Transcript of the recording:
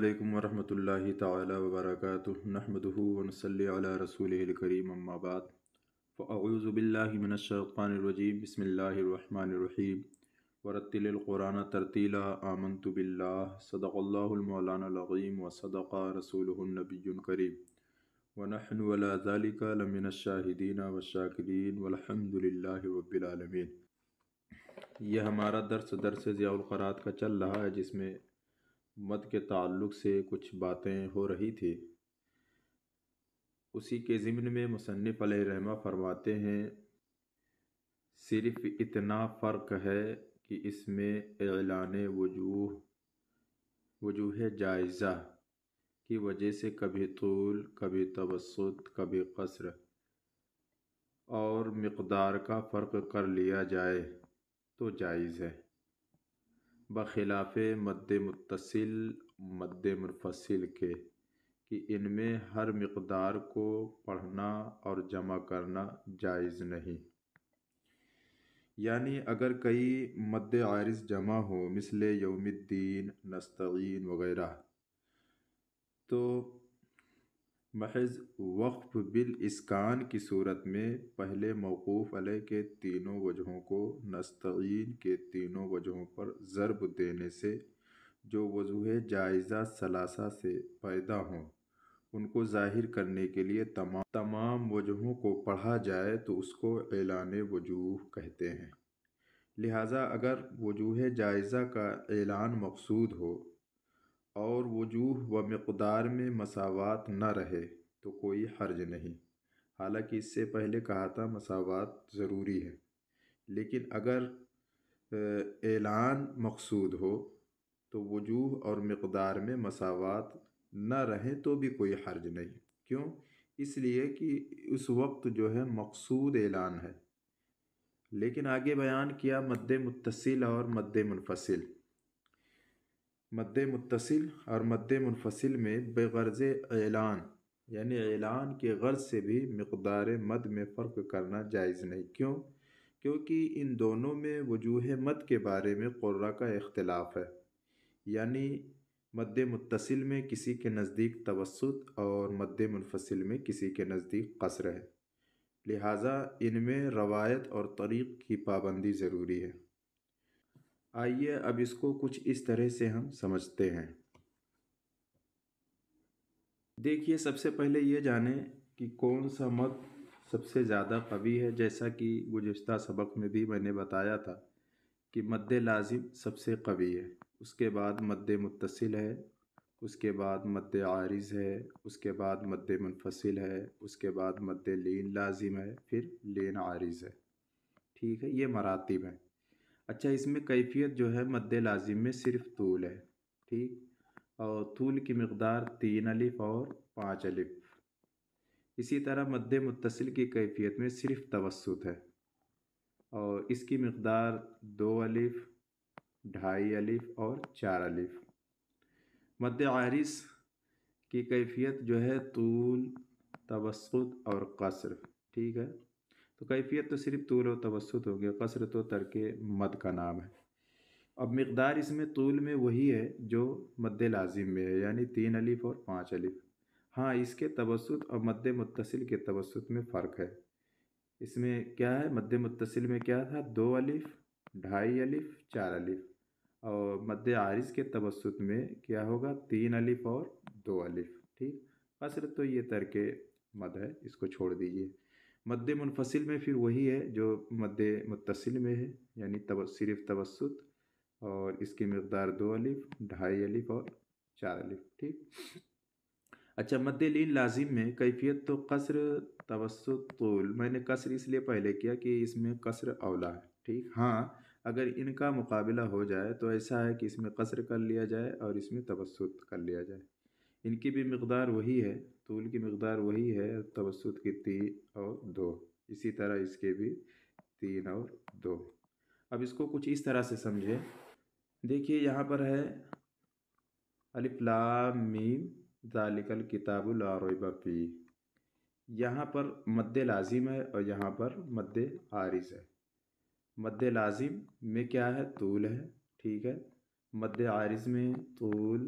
علیکم ورحمۃ اللہ تعالی وبرکاتہ نحمدہ ونصلی علی رسولہ الکریم اما بعد فاعوذ باللہ من الشیطان الرجیم بسم اللہ الرحمن الرحیم ورتل القرآن ترتیلا آمنت باللہ صدق اللہ المولانا العظیم وصدق رسولہ النبی الکریم ونحن علی ذلک لمن الشاہدین والشاکرین والحمد للہ رب العالمین۔ یہ ہمارا درس ضیاء القرآت کا چل رہا ہے، جس میں مد کے تعلق سے کچھ باتیں ہو رہی تھی۔ اسی کے ضمن میں مصنف علیہ رحمہ فرماتے ہیں، صرف اتنا فرق ہے کہ اس میں اعلان وجوہ جائزہ کی وجہ سے کبھی طول، کبھی توسط، کبھی قصر اور مقدار کا فرق کر لیا جائے تو جائز ہے، بخلاف مد متصل مد منفصل کے کہ ان میں ہر مقدار کو پڑھنا اور جمع کرنا جائز نہیں۔ یعنی اگر کئی مد عارض جمع ہو مثل یوم الدین، نستعین وغیرہ، تو محض وقف بالاسکان کی صورت میں پہلے موقوف علیہ کے تینوں وجہوں کو نستعین کے تینوں وجہوں پر ضرب دینے سے جو وجوہ جائزہ ثلاثہ سے پیدا ہوں ان کو ظاہر کرنے کے لیے تمام وجہوں کو پڑھا جائے تو اس کو اعلان وجوہ کہتے ہیں۔ لہٰذا اگر وجوہ جائزہ کا اعلان مقصود ہو اور وجوہ و مقدار میں مساوات نہ رہے تو کوئی حرج نہیں، حالانکہ اس سے پہلے کہا تھا مساوات ضروری ہے، لیکن اگر اعلان مقصود ہو تو وجوہ اور مقدار میں مساوات نہ رہیں تو بھی کوئی حرج نہیں۔ کیوں؟ اس لیے کہ اس وقت جو ہے مقصود اعلان ہے۔ لیکن آگے بیان کیا مد متصل اور مد منفصل۔ مد متصل اور مد منفصل میں بغرض اعلان یعنی اعلان کے غرض سے بھی مقدار مد میں فرق کرنا جائز نہیں۔ کیوں؟ کیونکہ ان دونوں میں وجوہ مد کے بارے میں قراء کا اختلاف ہے، یعنی مد متصل میں کسی کے نزدیک توسط اور مد منفصل میں کسی کے نزدیک قصر ہے، لہٰذا ان میں روایت اور طریق کی پابندی ضروری ہے۔ آئیے اب اس کو کچھ اس طرح سے ہم سمجھتے ہیں۔ دیکھیے، سب سے پہلے یہ جانیں کہ کون سا مد سب سے زیادہ قوی ہے۔ جیسا کہ گزشتہ سبق میں بھی میں نے بتایا تھا کہ مد لازم سب سے قوی ہے، اس کے بعد مد متصل ہے، اس کے بعد مد عارض ہے، اس کے بعد مد منفصل ہے، اس کے بعد مد لین لازم ہے، پھر لین عارض ہے۔ ٹھیک ہے، یہ مراتب ہیں۔ اچھا، اس میں کیفیت جو ہے مد لازم میں صرف طول ہے، ٹھیک، اور طول کی مقدار 3 الف اور 5 الف۔ اسی طرح مد متصل کی کیفیت میں صرف توسط ہے اور اس کی مقدار 2 الف، 2.5 الف اور 4 الف۔ مد عارض کی کیفیت جو ہے طول، توسط اور قصر، ٹھیک ہے، تو کیفیت تو صرف طول و توسط ہو گیا، قصر تو ترک مد کا نام ہے۔ اب مقدار اس میں طول میں وہی ہے جو مد لازم میں ہے، یعنی 3 الف اور 5 الف۔ ہاں، اس کے توسط اور مد متصل کے توسط میں فرق ہے۔ اس میں کیا ہے؟ مد متصل میں کیا تھا؟ 2 الف، 2.5 الف، 4 الف، اور مد عارض کے توسط میں کیا ہوگا؟ 3 الف اور 2 الف، ٹھیک۔ قصر تو یہ ترک مد ہے، اس کو چھوڑ دیجئے۔ مد منفصل میں پھر وہی ہے جو مد متصل میں ہے، یعنی صرف توسط اور اس کی مقدار 2 الف، 2.5 الف اور 4 الف، ٹھیک۔ اچھا، مد لین لازم میں کیفیت تو قصر، توسط، طول۔ میں نے قصر اس لیے پہلے کیا کہ اس میں قصر اولا ہے، ٹھیک۔ ہاں، اگر ان کا مقابلہ ہو جائے تو ایسا ہے کہ اس میں قصر کر لیا جائے اور اس میں توسط کر لیا جائے۔ ان کی بھی مقدار وہی ہے، طول کی مقدار وہی ہے، توسط کی 3 اور 2، اسی طرح اس کے بھی 3 اور 2۔ اب اس کو کچھ اس طرح سے سمجھے۔ دیکھیے، یہاں پر ہے الف لام میم ذالک الکتاب لا ریب فیہ، یہاں پر مد لازم ہے اور یہاں پر مد عارض ہے۔ مد لازم میں کیا ہے؟ طول ہے، ٹھیک ہے۔ مد عارض میں طول،